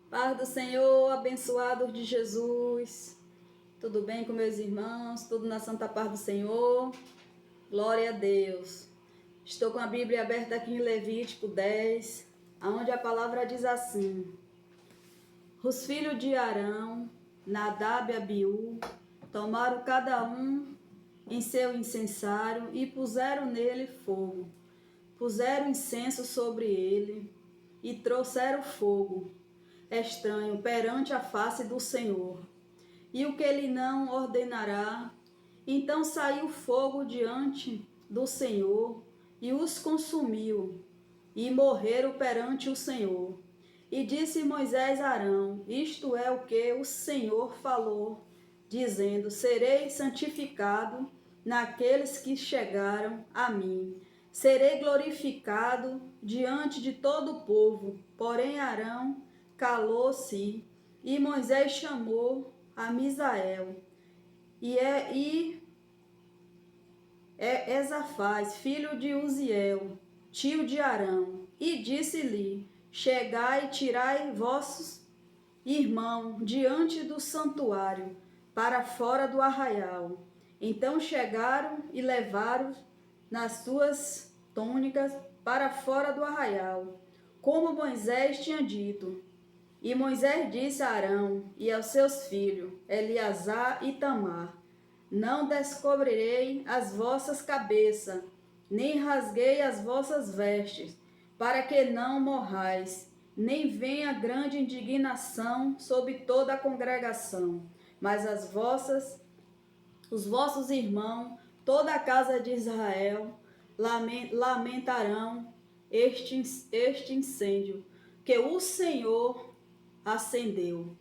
Paz do Senhor, abençoados de Jesus. Tudo bem com meus irmãos? Tudo na santa paz do Senhor? Glória a Deus. Estou com a Bíblia aberta aqui em Levítico 10, onde a palavra diz assim: Os filhos de Arão, Nadab e Abiú, tomaram cada um em seu incensário e puseram nele fogo. Puseram incenso sobre ele e trouxeram fogo estranho perante a face do Senhor, e o que ele não ordenará. Então saiu fogo diante do Senhor e os consumiu, e morreram perante o Senhor. E disse Moisés a Arão: Isto é o que o Senhor falou, dizendo: Serei santificado naqueles que chegaram a mim. Serei glorificado diante de todo o povo. Porém Arão calou-se, e Moisés chamou a Misael e Ezafás, filho de Uziel, tio de Arão, e disse-lhe: Chegai e tirai vossos irmãos diante do santuário, para fora do arraial. Então chegaram e levaram nas suas túnicas para fora do arraial, como Moisés tinha dito. E Moisés disse a Arão e aos seus filhos, Eleazar e Tamar: Não descobrirei as vossas cabeças, nem rasguei as vossas vestes, para que não morrais, nem venha grande indignação sobre toda a congregação. Mas os vossos irmãos, toda a casa de Israel, lamentarão este incêndio que o Senhor acendeu.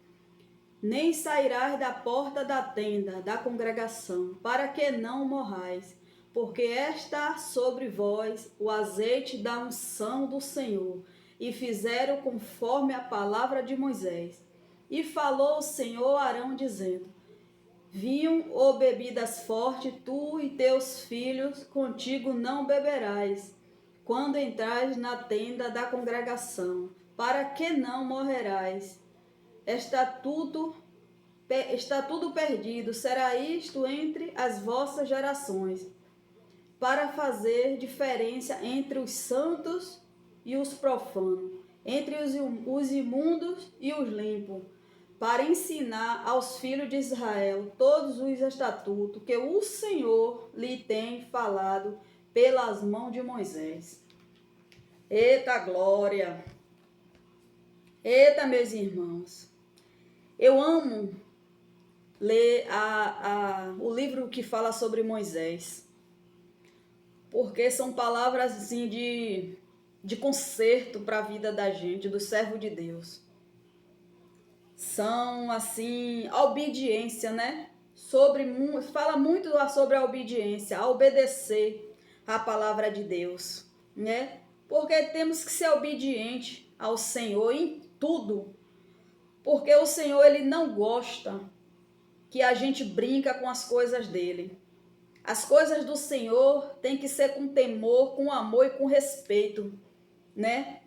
Nem sairás da porta da tenda da congregação, para que não morrais, porque está sobre vós o azeite da unção do Senhor. E fizeram conforme a palavra de Moisés. E falou o Senhor a Arão, dizendo: Vinho ou bebidas fortes, tu e teus filhos contigo não beberás, quando entrares na tenda da congregação, para que não morrerás. Está tudo perdido, será isto entre as vossas gerações, para fazer diferença entre os santos e os profanos, entre os imundos e os limpos, para ensinar aos filhos de Israel todos os estatutos que o Senhor lhe tem falado pelas mãos de Moisés. Eita glória! Eita, meus irmãos! Eu amo ler o livro que fala sobre Moisés, porque são palavras assim de conserto para a vida da gente, do servo de Deus. São assim, a obediência, né? Fala muito sobre a obediência, a obedecer a palavra de Deus, né? Porque temos que ser obediente ao Senhor em tudo, porque o Senhor, ele não gosta que a gente brinca com as coisas dele. As coisas do Senhor tem que ser com temor, com amor e com respeito, né?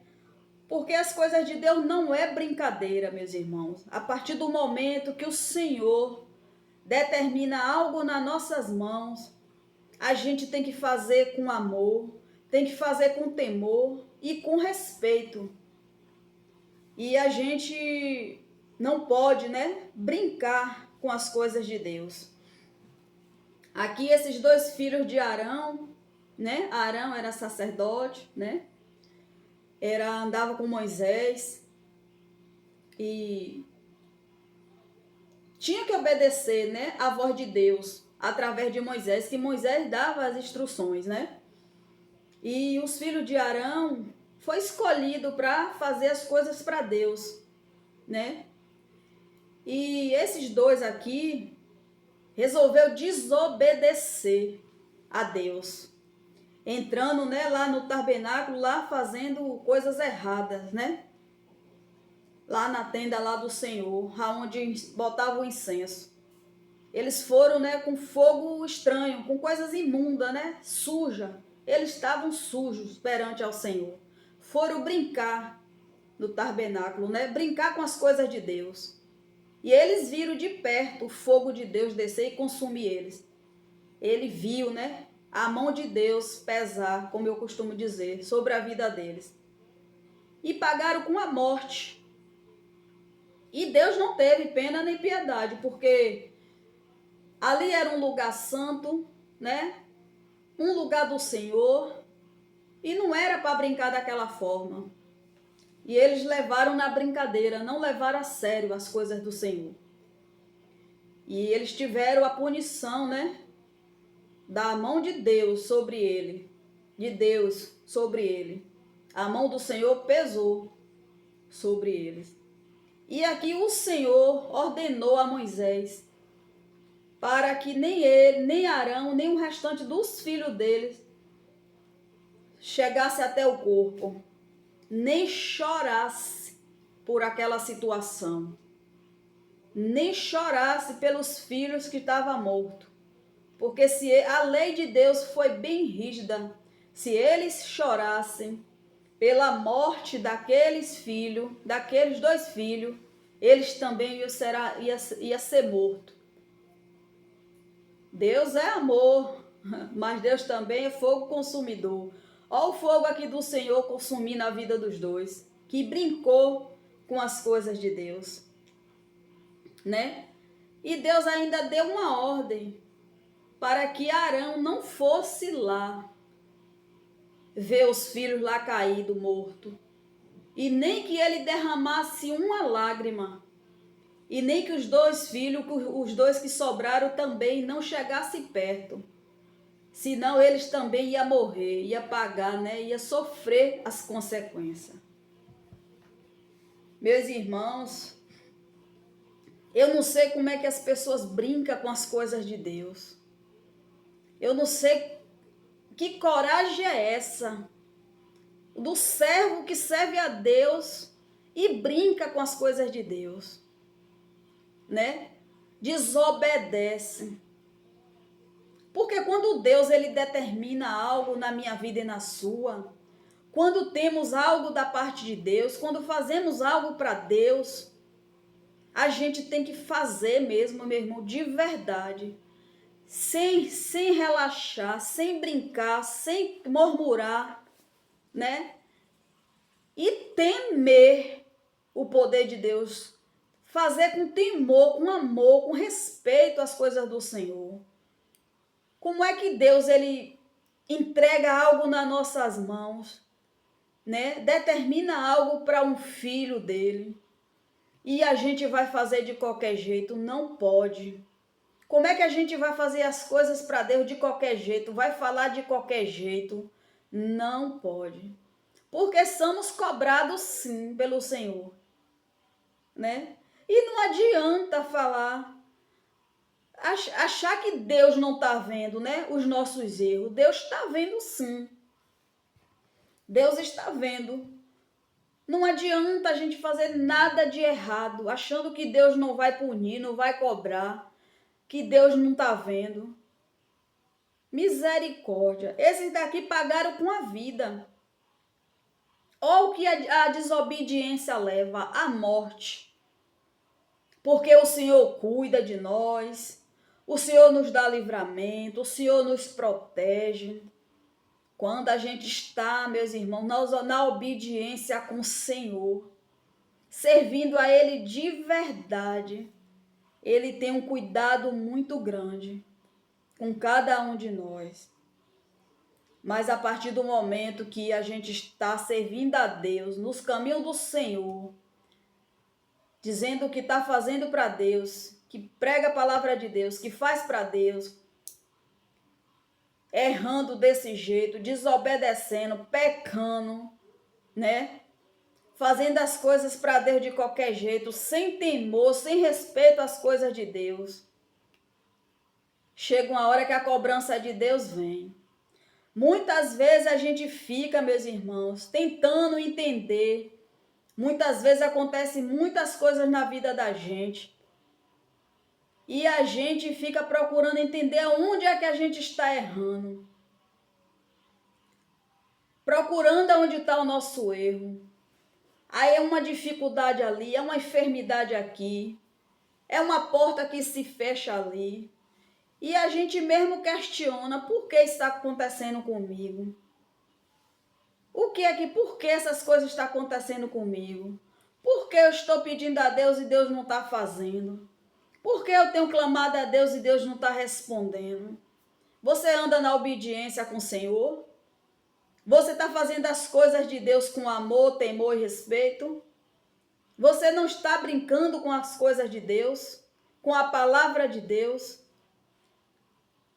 Porque as coisas de Deus não é brincadeira, meus irmãos. A partir do momento que o Senhor determina algo nas nossas mãos, a gente tem que fazer com amor, tem que fazer com temor e com respeito. E a gente não pode, né, brincar com as coisas de Deus. Aqui esses dois filhos de Arão, né? Arão era sacerdote, né? Andava com Moisés e tinha que obedecer, né, a voz de Deus através de Moisés, que Moisés dava as instruções, né? E os filhos de Arão foi escolhido para fazer as coisas para Deus, né? E esses dois aqui resolveu desobedecer a Deus, entrando, né, lá no tabernáculo, lá fazendo coisas erradas, né? Lá na tenda lá do Senhor, aonde botava o incenso. Eles foram, né, com fogo estranho, com coisas imundas, né, suja. Eles estavam sujos perante ao Senhor. Foram brincar, no tabernáculo, né? Brincar com as coisas de Deus. E eles viram de perto o fogo de Deus descer e consumir eles. Ele viu, né? A mão de Deus pesar, como eu costumo dizer, sobre a vida deles. E pagaram com a morte. E Deus não teve pena nem piedade, porque ali era um lugar santo, né? Um lugar do Senhor. E não era para brincar daquela forma. E eles levaram na brincadeira, não levaram a sério as coisas do Senhor. E eles tiveram a punição, né? Da mão de Deus sobre ele. De Deus sobre ele. A mão do Senhor pesou sobre eles. E aqui o Senhor ordenou a Moisés para que nem ele, nem Arão, nem o restante dos filhos deles chegasse até o corpo, nem chorasse por aquela situação, nem chorasse pelos filhos que estavam mortos. Porque se a lei de Deus foi bem rígida, se eles chorassem pela morte daqueles filhos, daqueles 2 filhos, eles também ia ser morto. Deus é amor, mas Deus também é fogo consumidor. Olha o fogo aqui do Senhor consumindo a vida dos 2, que brincou com as coisas de Deus, né? E Deus ainda deu uma ordem para que Arão não fosse lá ver os filhos lá caído, morto, e nem que ele derramasse uma lágrima, e nem que os 2 filhos, os 2 que sobraram também não chegassem perto, senão eles também iam morrer, ia pagar, né? Ia sofrer as consequências. Meus irmãos, eu não sei como é que as pessoas brincam com as coisas de Deus. Eu não sei que coragem é essa do servo que serve a Deus e brinca com as coisas de Deus, né? Desobedece. Porque quando Deus ele determina algo na minha vida e na sua, quando temos algo da parte de Deus, quando fazemos algo para Deus, a gente tem que fazer mesmo, meu irmão, de verdade. Sem relaxar, sem brincar, sem murmurar, né? E temer o poder de Deus. Fazer com temor, com amor, com respeito às coisas do Senhor. Como é que Deus ele entrega algo nas nossas mãos, né? Determina algo para um filho dele e a gente vai fazer de qualquer jeito? Não pode. Como é que a gente vai fazer as coisas para Deus de qualquer jeito? Vai falar de qualquer jeito? Não pode. Porque somos cobrados sim pelo Senhor, né? E não adianta falar, achar que Deus não está vendo, né? Os nossos erros. Deus está vendo sim. Deus está vendo. Não adianta a gente fazer nada de errado, achando que Deus não vai punir, não vai cobrar, que Deus não está vendo. Misericórdia. Esses daqui pagaram com a vida. Olha o que a desobediência leva à morte. Porque o Senhor cuida de nós, o Senhor nos dá livramento, o Senhor nos protege. Quando a gente está, meus irmãos, na obediência com o Senhor, servindo a Ele de verdade, Ele tem um cuidado muito grande com cada um de nós. Mas a partir do momento que a gente está servindo a Deus, nos caminhos do Senhor, dizendo o que está fazendo para Deus, que prega a palavra de Deus, que faz para Deus, errando desse jeito, desobedecendo, pecando, né? Fazendo as coisas para Deus de qualquer jeito, sem temor, sem respeito às coisas de Deus. Chega uma hora que a cobrança de Deus vem. Muitas vezes a gente fica, meus irmãos, tentando entender. Muitas vezes acontecem muitas coisas na vida da gente. E a gente fica procurando entender onde é que a gente está errando. Procurando onde está o nosso erro. Aí é uma dificuldade ali, é uma enfermidade aqui, é uma porta que se fecha ali. E a gente mesmo questiona por que está acontecendo comigo. Por que essas coisas estão acontecendo comigo? Por que eu estou pedindo a Deus e Deus não está fazendo? Por que eu tenho clamado a Deus e Deus não está respondendo? Você anda na obediência com o Senhor? Você está fazendo as coisas de Deus com amor, temor e respeito? Você não está brincando com as coisas de Deus? Com a palavra de Deus?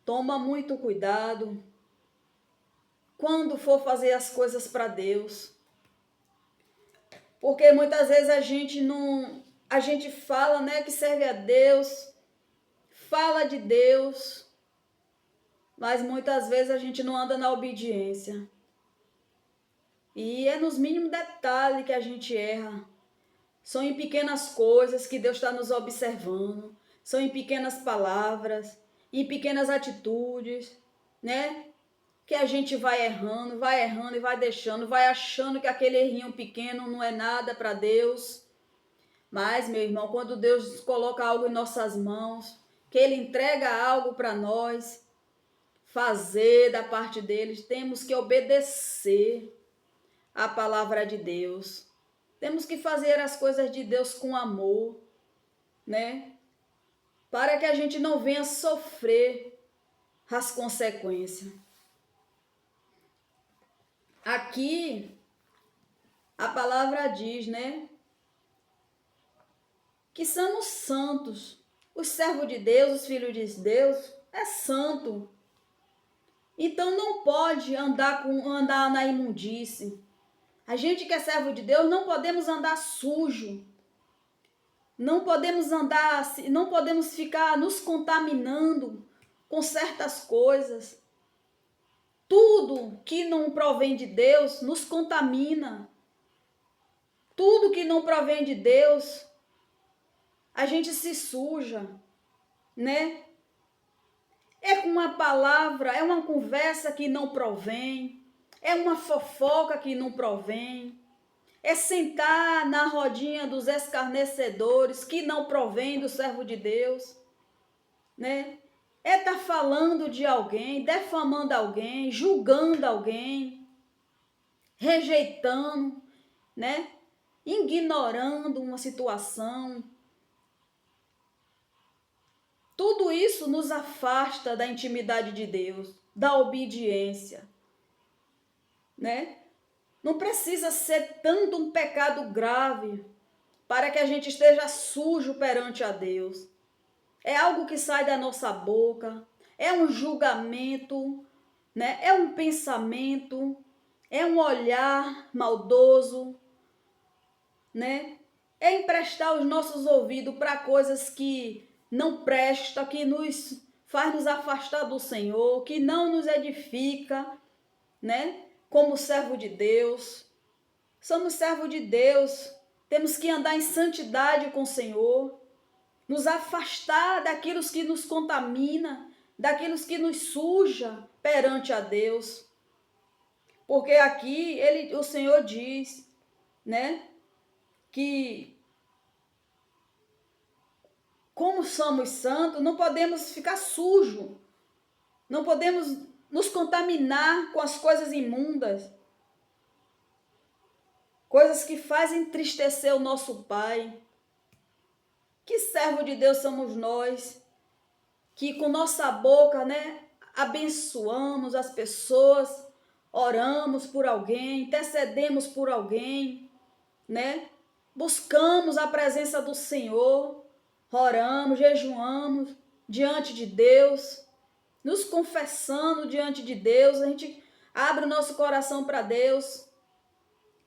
Toma muito cuidado quando for fazer as coisas para Deus. Porque muitas vezes a gente fala, né, que serve a Deus, fala de Deus, mas muitas vezes a gente não anda na obediência. E é nos mínimos detalhes que a gente erra. São em pequenas coisas que Deus está nos observando. São em pequenas palavras, em pequenas atitudes, né? Que a gente vai errando e vai deixando, vai achando que aquele errinho pequeno não é nada para Deus. Mas, meu irmão, quando Deus coloca algo em nossas mãos, que Ele entrega algo para nós fazer da parte dele, temos que obedecer a palavra de Deus. Temos que fazer as coisas de Deus com amor, né? Para que a gente não venha sofrer as consequências. Aqui, a palavra diz, né? Que somos santos. Os servos de Deus, os filhos de Deus, é santo. Então não pode andar na imundície. A gente que é servo de Deus não podemos andar sujo. Não podemos ficar nos contaminando com certas coisas. Tudo que não provém de Deus nos contamina. Tudo que não provém de Deus, a gente se suja, né? É com uma palavra, é uma conversa que não provém, é uma fofoca que não provém, é sentar na rodinha dos escarnecedores que não provém do servo de Deus, né? É estar falando de alguém, defamando alguém, julgando alguém, rejeitando, né? Ignorando uma situação. Tudo isso nos afasta da intimidade de Deus, da obediência, né? Não precisa ser tanto um pecado grave para que a gente esteja sujo perante a Deus. É algo que sai da nossa boca, é um julgamento, né? É um pensamento, é um olhar maldoso, né? É emprestar os nossos ouvidos para coisas que não presta, que nos faz nos afastar do Senhor, que não nos edifica, né? Como servo de Deus. Somos servo de Deus, temos que andar em santidade com o Senhor, nos afastar daquilo que nos contamina, daquilo que nos suja perante a Deus. Porque aqui o Senhor diz, né, que como somos santos, não podemos ficar sujos, não podemos nos contaminar com as coisas imundas, coisas que fazem entristecer o nosso Pai. Que servo de Deus somos nós, que com nossa boca, né, abençoamos as pessoas, oramos por alguém, intercedemos por alguém, né? Buscamos a presença do Senhor, oramos, jejuamos diante de Deus, nos confessando diante de Deus, a gente abre o nosso coração para Deus,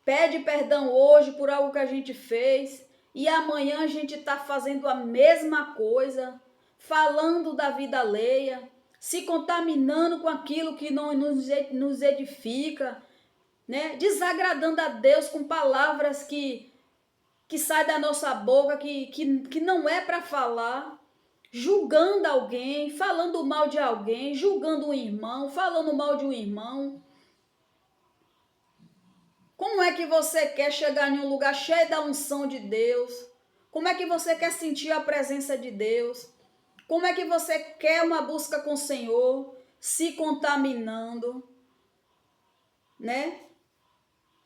pede perdão hoje por algo que a gente fez e amanhã a gente está fazendo a mesma coisa, falando da vida alheia, se contaminando com aquilo que não nos edifica, né? Desagradando a Deus com palavras que saem da nossa boca, que não é para falar, julgando alguém, falando mal de alguém, julgando um irmão, falando mal de um irmão. Como é que você quer chegar em um lugar cheio da unção de Deus? Como é que você quer sentir a presença de Deus? Como é que você quer uma busca com o Senhor, se contaminando, né?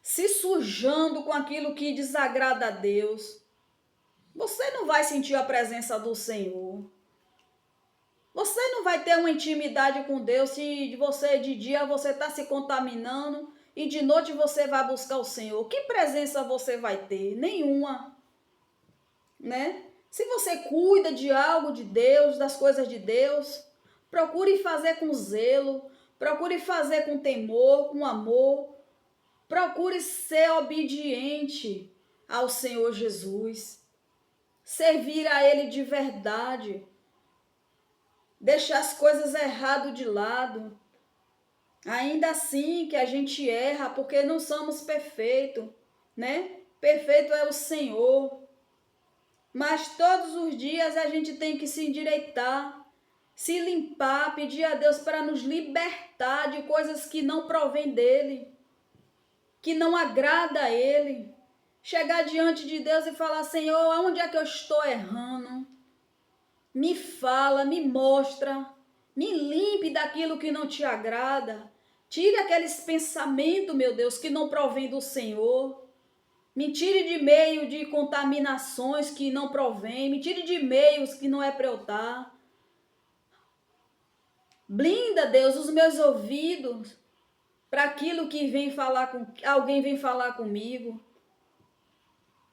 Se sujando com aquilo que desagrada a Deus? Você não vai sentir a presença do Senhor. Você não vai ter uma intimidade com Deus se você de dia você está se contaminando e de noite você vai buscar o Senhor. Que presença você vai ter? Nenhuma, né? Se você cuida de algo de Deus, das coisas de Deus, procure fazer com zelo, procure fazer com temor, com amor, procure ser obediente ao Senhor Jesus, servir a Ele de verdade, deixar as coisas erradas de lado. Ainda assim que a gente erra, porque não somos perfeitos, né? Perfeito é o Senhor. Mas todos os dias a gente tem que se endireitar, se limpar, pedir a Deus para nos libertar de coisas que não provém dEle, que não agrada a Ele. Chegar diante de Deus e falar: Senhor, aonde é que eu estou errando? Me fala, me mostra, me limpe daquilo que não te agrada. Tire aqueles pensamentos, meu Deus, que não provém do Senhor. Me tire de meio de contaminações que não provém. Me tire de meios que não é para eu estar. Blinda, Deus, os meus ouvidos para aquilo que alguém vem falar comigo.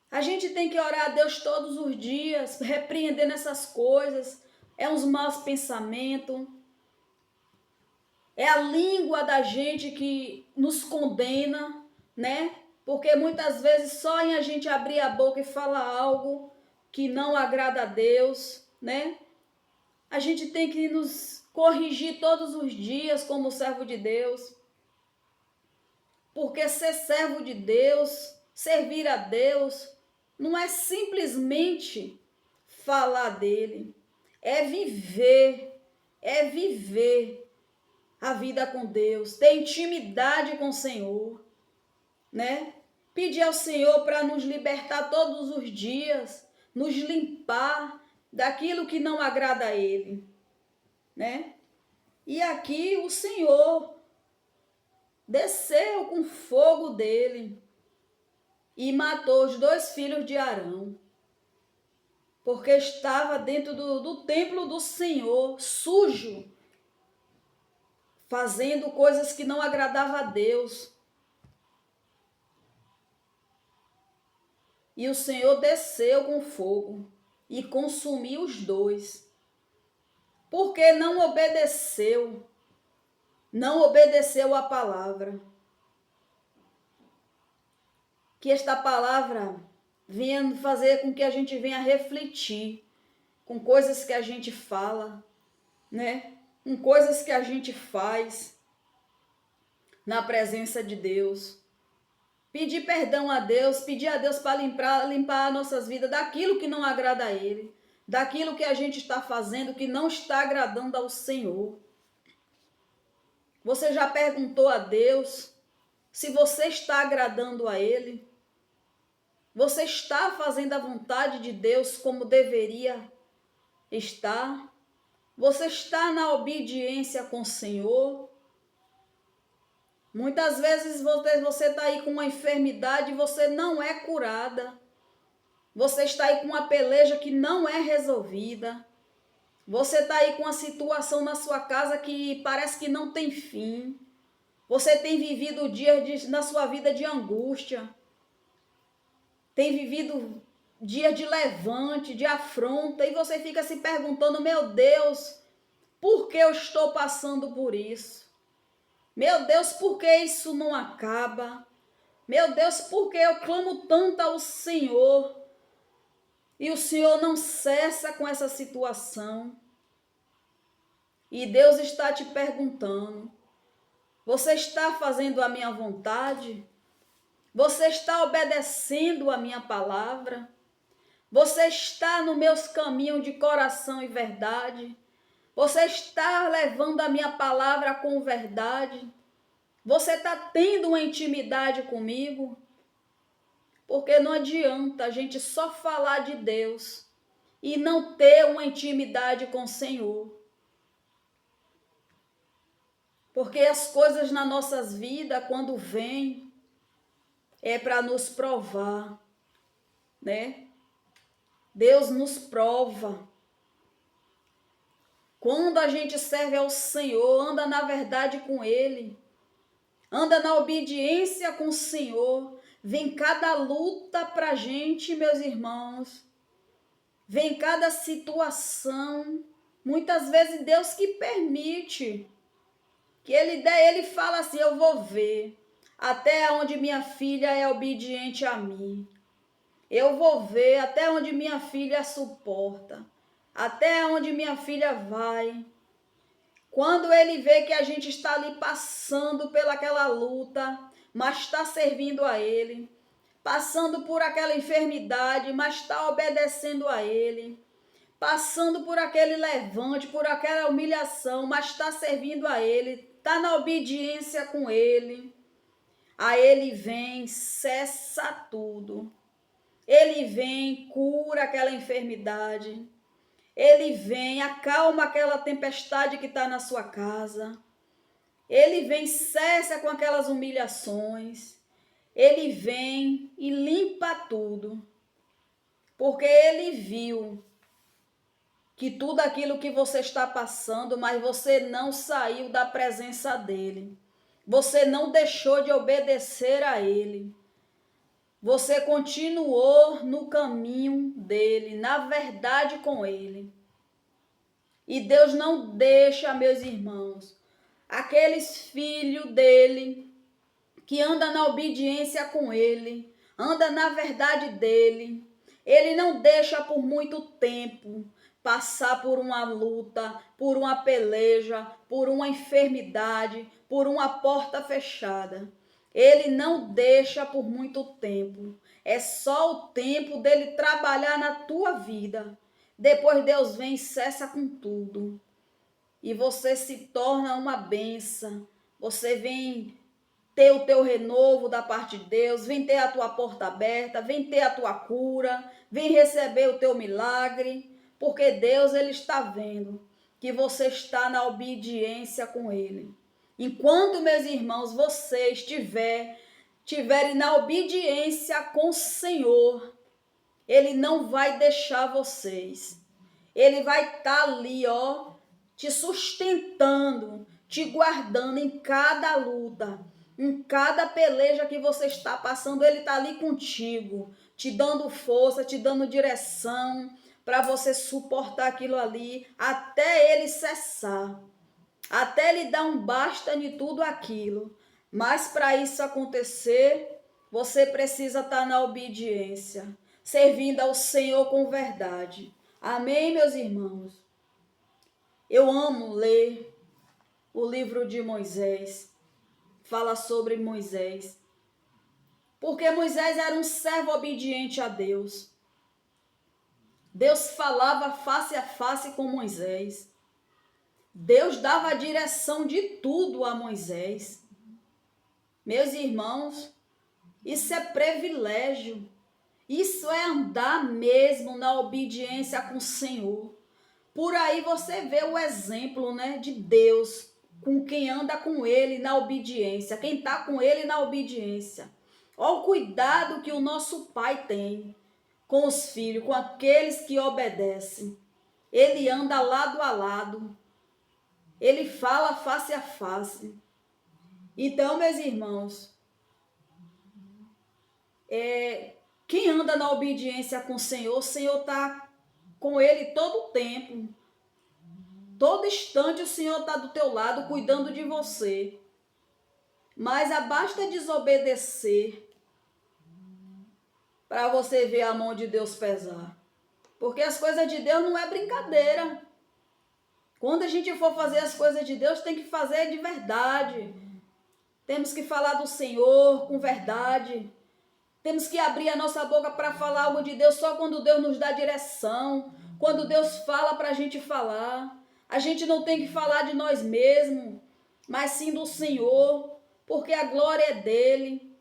A gente tem que orar a Deus todos os dias, repreendendo essas coisas. É uns maus pensamentos. É a língua da gente que nos condena, né? Porque muitas vezes só em a gente abrir a boca e falar algo que não agrada a Deus, né? A gente tem que nos corrigir todos os dias como servo de Deus. Porque ser servo de Deus, servir a Deus, não é simplesmente falar dele. É viver a vida com Deus, ter intimidade com o Senhor, né? Pedir ao Senhor para nos libertar todos os dias, nos limpar daquilo que não agrada a Ele, né? E aqui o Senhor desceu com fogo dele e matou os 2 filhos de Arão, porque estava dentro do templo do Senhor, sujo, fazendo coisas que não agradavam a Deus. E o Senhor desceu com fogo e consumiu os 2, porque não obedeceu à palavra. Que esta palavra venha fazer com que a gente venha refletir com coisas que a gente fala, né? Com coisas que a gente faz na presença de Deus. Pedir perdão a Deus, pedir a Deus para limpar nossas vidas daquilo que não agrada a Ele, daquilo que a gente está fazendo que não está agradando ao Senhor. Você já perguntou a Deus se você está agradando a Ele? Você está fazendo a vontade de Deus como deveria estar? Você está na obediência com o Senhor? Muitas vezes você está aí com uma enfermidade e você não é curada. Você está aí com uma peleja que não é resolvida. Você está aí com uma situação na sua casa que parece que não tem fim. Você tem vivido dias na sua vida de angústia. Tem vivido dias de levante, de afronta. E você fica se perguntando: meu Deus, por que eu estou passando por isso? Meu Deus, por que isso não acaba? Meu Deus, por que eu clamo tanto ao Senhor e o Senhor não cessa com essa situação? E Deus está te perguntando: você está fazendo a minha vontade? Você está obedecendo a minha palavra? Você está no meus caminhos de coração e verdade? Você está levando a minha palavra com verdade? Você está tendo uma intimidade comigo? Porque não adianta a gente só falar de Deus e não ter uma intimidade com o Senhor. Porque as coisas nas nossas vidas, quando vêm, é para nos provar, né? Deus nos prova. Quando a gente serve ao Senhor, anda na verdade com Ele, anda na obediência com o Senhor, vem cada luta para a gente, meus irmãos, vem cada situação, muitas vezes Deus que permite, que Ele fala assim, eu vou ver, até onde minha filha é obediente a mim, eu vou ver até onde minha filha suporta, até onde minha filha vai. Quando ele vê que a gente está ali passando pelaquela luta, mas está servindo a ele, passando por aquela enfermidade, mas está obedecendo a ele, passando por aquele levante, por aquela humilhação, mas está servindo a ele, está na obediência com ele, aí ele vem, cessa tudo. Ele vem, cura aquela enfermidade. Ele vem, acalma aquela tempestade que está na sua casa. Ele vem, cessa com aquelas humilhações. Ele vem e limpa tudo. Porque ele viu que tudo aquilo que você está passando, mas você não saiu da presença dele. Você não deixou de obedecer a ele. Você continuou no caminho dele, na verdade com ele. E Deus não deixa, meus irmãos, aqueles filhos dele que andam na obediência com ele, anda na verdade dele. Ele não deixa por muito tempo passar por uma luta, por uma peleja, por uma enfermidade, por uma porta fechada. Ele não deixa por muito tempo. É só o tempo dele trabalhar na tua vida. Depois Deus vem e cessa com tudo. E você se torna uma bênção. Você vem ter o teu renovo da parte de Deus, vem ter a tua porta aberta, vem ter a tua cura, vem receber o teu milagre, porque Deus, ele está vendo que você está na obediência com ele. Enquanto, meus irmãos, vocês tiverem na obediência com o Senhor, ele não vai deixar vocês. Ele vai estar ali, ó, te sustentando, te guardando em cada luta, em cada peleja que você está passando. Ele está ali contigo, te dando força, te dando direção para você suportar aquilo ali até ele cessar, até ele dar um basta de tudo aquilo. Mas para isso acontecer, você precisa estar na obediência, servindo ao Senhor com verdade. Amém, meus irmãos? Eu amo ler o livro de Moisés. Fala sobre Moisés. Porque Moisés era um servo obediente a Deus. Deus falava face a face com Moisés. Deus dava a direção de tudo a Moisés. Meus irmãos, isso é privilégio. Isso é andar mesmo na obediência com o Senhor. Por aí você vê o exemplo, né, de Deus, com quem anda com ele na obediência, quem está com ele na obediência. Olha o cuidado que o nosso Pai tem com os filhos, com aqueles que obedecem. Ele anda lado a lado. Ele fala face a face. Então, meus irmãos, quem anda na obediência com o Senhor está com ele todo o tempo. Todo instante o Senhor está do teu lado, cuidando de você. Mas basta desobedecer para você ver a mão de Deus pesar. Porque as coisas de Deus não é brincadeira. Quando a gente for fazer as coisas de Deus, tem que fazer de verdade. Temos que falar do Senhor com verdade. Temos que abrir a nossa boca para falar algo de Deus só quando Deus nos dá direção. Quando Deus fala para a gente falar. A gente não tem que falar de nós mesmos, mas sim do Senhor. porque a glória é dele,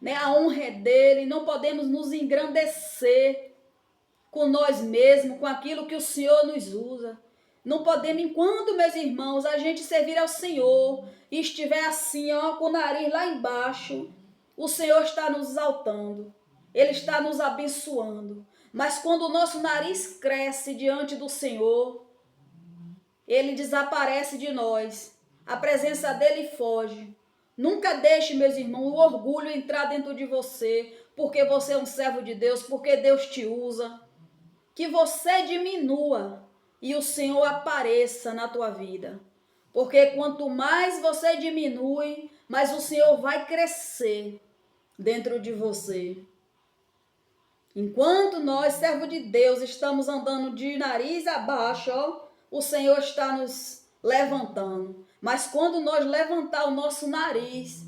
né? A honra é dele. Não podemos nos engrandecer com nós mesmos, com aquilo que o Senhor nos usa. Não podemos, enquanto, meus irmãos, a gente servir ao Senhor e estiver assim, ó, com o nariz lá embaixo, o Senhor está nos exaltando, Ele está nos abençoando. Mas quando o nosso nariz cresce diante do Senhor, Ele desaparece de nós, a presença dele foge. Nunca deixe, meus irmãos, o orgulho entrar dentro de você, porque você é um servo de Deus, porque Deus te usa. Que você diminua e o Senhor apareça na tua vida. Porque quanto mais você diminui, mais o Senhor vai crescer dentro de você. Enquanto nós, servos de Deus, estamos andando de nariz abaixo, ó, o Senhor está nos levantando. Mas quando nós levantar o nosso nariz,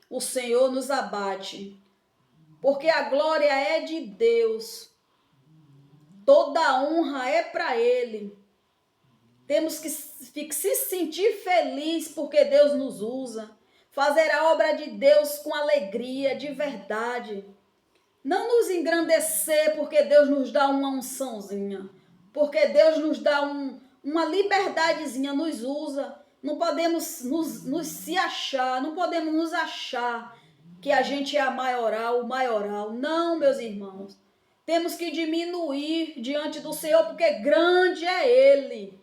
o Senhor nos abate. Porque a glória é de Deus. Toda a honra é para Ele. Temos que se sentir feliz porque Deus nos usa. Fazer a obra de Deus com alegria, de verdade. Não nos engrandecer porque Deus nos dá uma unçãozinha. Porque Deus nos dá uma liberdadezinha, nos usa. Não podemos nos se achar, não podemos nos achar que a gente é a maioral, o maioral. Não, meus irmãos. Temos que diminuir diante do Senhor, porque grande é Ele.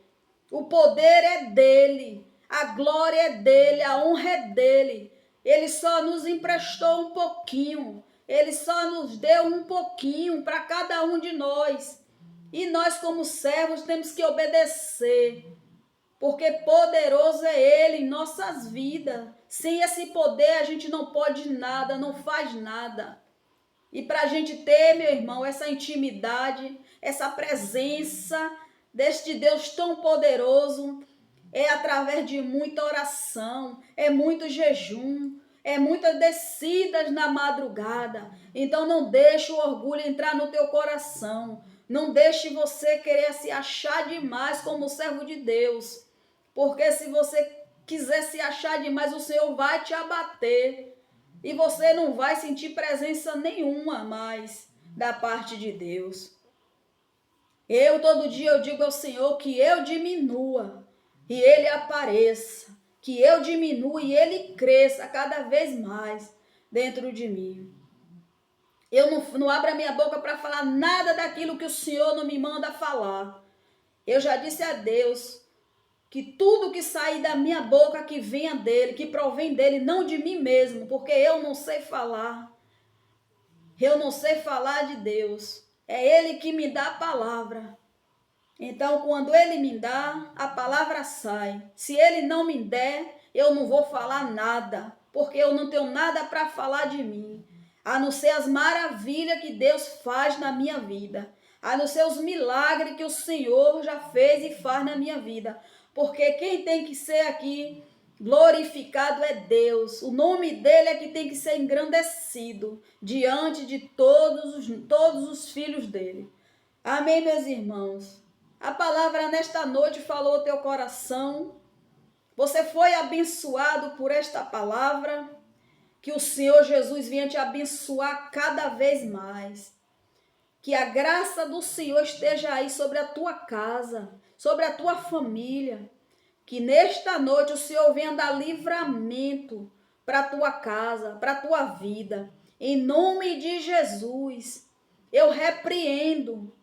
O poder é dele, a glória é dele, a honra é dele. Ele só nos emprestou um pouquinho, ele só nos deu um pouquinho para cada um de nós. E nós, como servos, temos que obedecer, porque poderoso é ele em nossas vidas. Sem esse poder, a gente não pode nada, não faz nada. E para a gente ter, meu irmão, essa intimidade, essa presença deste Deus tão poderoso, é através de muita oração, é muito jejum, é muitas descidas na madrugada. Então não deixe o orgulho entrar no teu coração. Não deixe você querer se achar demais como servo de Deus. Porque se você quiser se achar demais, o Senhor vai te abater. E você não vai sentir presença nenhuma mais da parte de Deus. Todo dia eu digo ao Senhor que eu diminua e Ele apareça. Que eu diminua e Ele cresça cada vez mais dentro de mim. Eu não abro a minha boca para falar nada daquilo que o Senhor não me manda falar. Eu já disse a Deus que tudo que sair da minha boca que venha dele, que provém dele, não de mim mesmo, porque eu não sei falar. Eu não sei falar de Deus. É ele que me dá a palavra. Então, quando ele me dá, a palavra sai. Se ele não me der, eu não vou falar nada, porque eu não tenho nada para falar de mim, a não ser as maravilhas que Deus faz na minha vida, a não ser os milagres que o Senhor já fez e faz na minha vida. Porque quem tem que ser aqui glorificado é Deus. O nome dele é que tem que ser engrandecido diante de todos os filhos dele. Amém, meus irmãos? A palavra nesta noite falou ao teu coração. Você foi abençoado por esta palavra. Que o Senhor Jesus venha te abençoar cada vez mais. Que a graça do Senhor esteja aí sobre a tua casa, sobre a tua família. Que nesta noite o Senhor venha dar livramento para a tua casa, para a tua vida. Em nome de Jesus, eu repreendo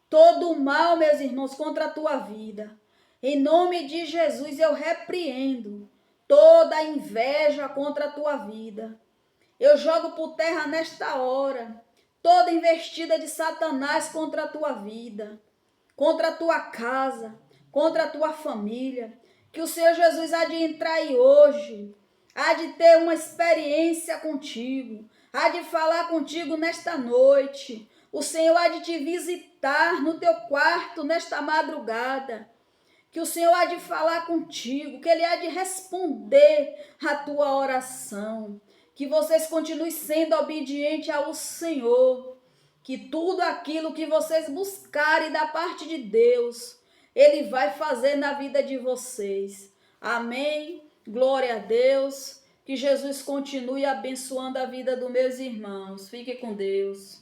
todo o mal, meus irmãos, contra a tua vida. Em nome de Jesus, eu repreendo toda a inveja contra a tua vida. Eu jogo por terra nesta hora toda investida de Satanás contra a tua vida, contra a tua casa, contra a tua família. Que o Senhor Jesus há de entrar aí hoje, há de ter uma experiência contigo, há de falar contigo nesta noite. O Senhor há de te visitar no teu quarto nesta madrugada. Que o Senhor há de falar contigo, que Ele há de responder a tua oração. Que vocês continuem sendo obedientes ao Senhor. Que tudo aquilo que vocês buscarem da parte de Deus, Ele vai fazer na vida de vocês. Amém? Glória a Deus. Que Jesus continue abençoando a vida dos meus irmãos. Fique com Deus.